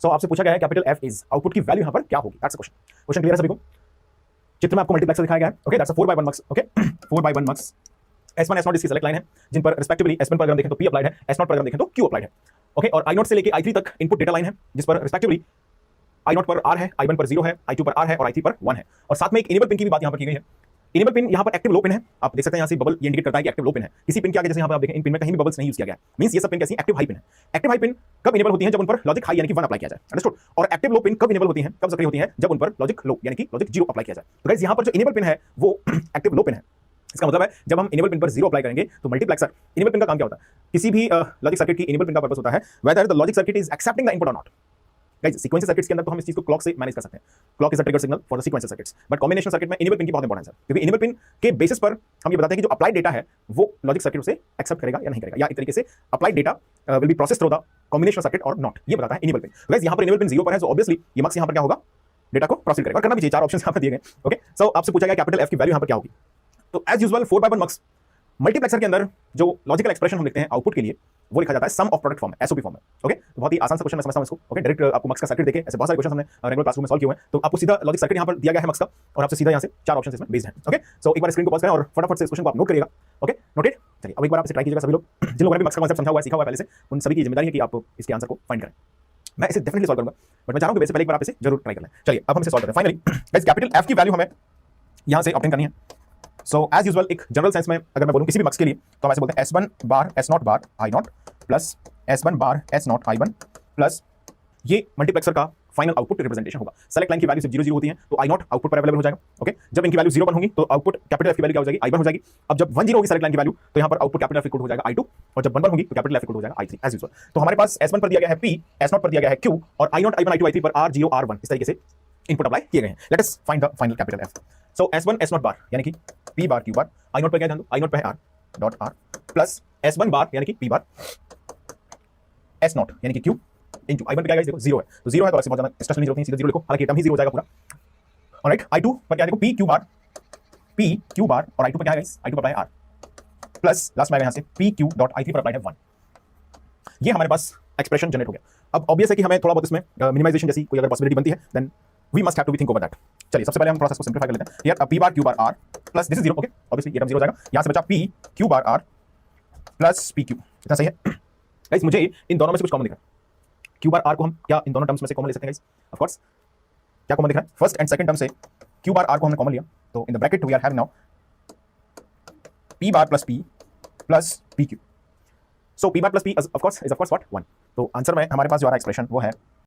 सो आपसे पूछा गया है कैपिटल एफ इज आउटपुट की वैल्यू यहां पर क्या होगी, that's the question. Question clear है सभी को? चित्र में आपको मल्टीप्लेक्सर दिखाया गया है, okay, that's a 4/1 mux, okay 4/1 mux. S1 S0 इसकी सेलेक्ट लाइन है, जिन पर रिस्पेक्टिवली S1 पर अगर हम देखें तो P अप्लाइड है, S0 पर अगर हम देखें तो Q अप्लाइड है, ओके। और I0 से लेके I3 तक इनपुट डेटा लाइन है, जिस पर रिस्पेक्टिवली I0 पर R है, I1 पर 0 है, I2 पर R है और I3 पर 1 है। और साथ में एक इनेबल पिन की भी बात यहां पर की गई है। इनेबल पिन यहां पर एक्टिव लो पिन है, आप देख सकते हैं यहां से बबल ये इंडिकेट करता है कि एक्टिव लो पिन है। किसी पिन के आगे जैसे यहां पर आप देखें इन पिन में कहीं भी बबल्स नहीं यूज किया गया है, मींस ये सब पिन कैसी एक्टिव हाई पिन है। एक्टिव हाई पिन कब इनेबल होती है? जब उन पर लॉजिक हाई यानी कि 1 अप्लाई किया जाए, अंडरस्टूड। और एक्टिव लो पिन कब इनेबल होती है, कब सक्रिय होती है? जब उन पर लॉजिक लो यानी कि लॉजिक 0 अप्लाई किया जाए। तो गाइस यहां पर जो इनेबल पिन है वो एक्टिव लो पिन है। इसका मतलब है जब हम इनेबल पिन पर 0 अप्लाई करेंगे तो मल्टीप्लेक्सर इनेबल पिन का काम क्या होता है? किसी भी लॉजिक सर्किट की इनेबल पिन का पर्पस होता है whether the logic circuit is accepting the input और नॉट। गाइस सीक्वेंशियल सर्किट्स के अंदर तो हम इस चीज को क्लॉक से मैनेज कर सकते हैं, clock is a trigger signal for the sequential circuits, but combination circuit में इनेबल पिन की बहुत इंपॉर्टेंस है, क्योंकि इनेबल पिन के बेसिस पर हम ये बताते हैं कि जो अप्लाइड डेटा है वो लॉजिक सर्किट उसे एक्सेप्ट करेगा या नहीं करेगा, या एक तरीके से applied data will be processed through the combination circuit और नॉट, ये बताता है इनेबल पिन। गाइस यहां पर इनेबल पिन 0 पर है, सो ऑब्वियसली ये मक्स यहां पर क्या होगा? डेटा को प्रोसीड करेगा, और करना भी चाहिए। 4 ऑप्शंस यहां पर दिए गए, ओके। सो आपसे पूछा गया कैपिटल एफ की वैल्यू यहां पर क्या होगी? तो एज यूजुअल 4/1 मक्स मल्टीप्लेक्सर के अंदर जो लॉजिकल एक्सप्रेशन हम लिखते हैं आउटपुट के लिए वो लिखा जाता है sum of product form, SOP form में, ओके। तो बहुत ही आसान सा क्वेश्चन मैं समझता हूं इसको, ओके। डायरेक्ट आपको मक्स का सर्किट देके ऐसे बहुत सारे क्वेश्चन हमने रेगुलर क्लासरूम में सॉल्व किए हुए हैं, तो आपको सीधा लॉजिक सर्किट यहां पर दिया गया है मक्स का, और आपसे सीधा यहां से 4 ऑप्शंस इसमें बेस्ड हैं, ओके। सो एक बार स्क्रीन को पॉज करें और फटाफट से इस क्वेश्चन को आप नोट करिएगा, ओके, नोटेड। चलिए अब एक बार आप इसे ट्राई कीजिएगा सभी लोग, जिन लोगों ने भी मक्स का कांसेप्ट समझा हुआ है, सीखा हुआ है पहले से, उन सभी की जिम्मेदारी है कि आप इसके आंसर को फाइंड करें। मैं इसे डेफिनेटली सॉल्व करूंगा, बट मैं चाह रहा हूं कि वैसे पहले एक बार आप इसे जरूर ट्राई कर लें। चलिए अब हम इसे सॉल्व करते हैं फाइनली। गाइस कैपिटल एफ की वैल्यू हमें यहां से ऑब्टेन करनी है। सो एज यूजुअल एक जनरल सेंस में अगर मैं बोलूं किसी भी मक्स के लिए तो हम ऐसे बोलते हैं S1 बार S0 बार I0 प्लस S1 बार S0 I1 प्लस ये मल्टीप्लेक्सर का फाइनल आउटपुट रिप्रेजेंटेशन होगा। सेलेक्ट लाइन की वैल्यू सिर्फ 0 0 होती है, तो I0 आउटपुट पर अवेलेबल हो जाएगा, ओके। जब इनकी वैल्यू 0 1 होगी तो आउटपुट कैपिटल F की वैल्यू क्या हो जाएगी? I1 हो जाएगी। अब जब 1 0 होगी सेलेक्ट लाइन की वैल्यू तो यहां पर आउटपुट कैपिटल F इक्वल हो जाएगा I2, और जब 1 1 होगी तो कैपिटल F इक्वल हो जाएगा I3 एज यूजुअल। तो हमारे पास S1 पर दिया गया है P, S0 पर दिया गया है Q, और I0 I1 I2 I3 पर R0 R1 इस तरीके से इनपुट अप्लाई किए गए हैं। Let us find the final capital F। So S1 S0 बार यानी कि P बार Q बार, I0 पर क्या ध्यान दो? I0 पे है R dot R plus S1 बार यानी कि P बार S0 यानी कि Q इनटू I1 पे क्या है? देखो 0 है, तो 0 है तो ऐसे बहुत ज्यादा स्ट्रेस लेने की जरूरत नहीं, सीधा 0 लिखो, हालांकि टर्म ही 0 हो जाएगा पूरा, ऑलराइट। I2 पर क्या है? देखो P Q बार और I2 पर क्या है गाइस? I2 पर अप्लाई R प्लस लास्ट में आएगा यहां से P Q डॉट I3 पर अप्लाई है 1। ये हमारे पास एक्सप्रेशन जनरेट हो गया। अब ऑब्वियस है कि हमें थोड़ा बहुत इसमें मिनिमाइजेशन जैसी कोई अगर पॉसिबिलिटी बनती है then we must have to be think over that. चलिए सबसे पहले हम प्रोसेस को सिंपलीफाई कर लेते हैं। Here P bar Q bar R plus this is 0, okay, obviously ये टर्म 0 हो जाएगा। यहां से बचा P Q bar R plus P Q, इतना सही है गाइस? मुझे इन दोनों में से कुछ कॉमन दिख रहा है। Q बार R को हम क्या इन दोनों टर्म्स में से कॉमन ले सकते हैं गाइस? ऑफ कोर्स क्या कॉमन दिख रहा है? फर्स्ट एंड सेकंड टर्म से Q बार R को हमने कॉमन लिया, तो in the bracket we are having now P bar plus P plus PQ। So P bar plus P of course is of course what? 1। तो answer में हमारे पास जो आ रहा है एक्सप्रेशन वो है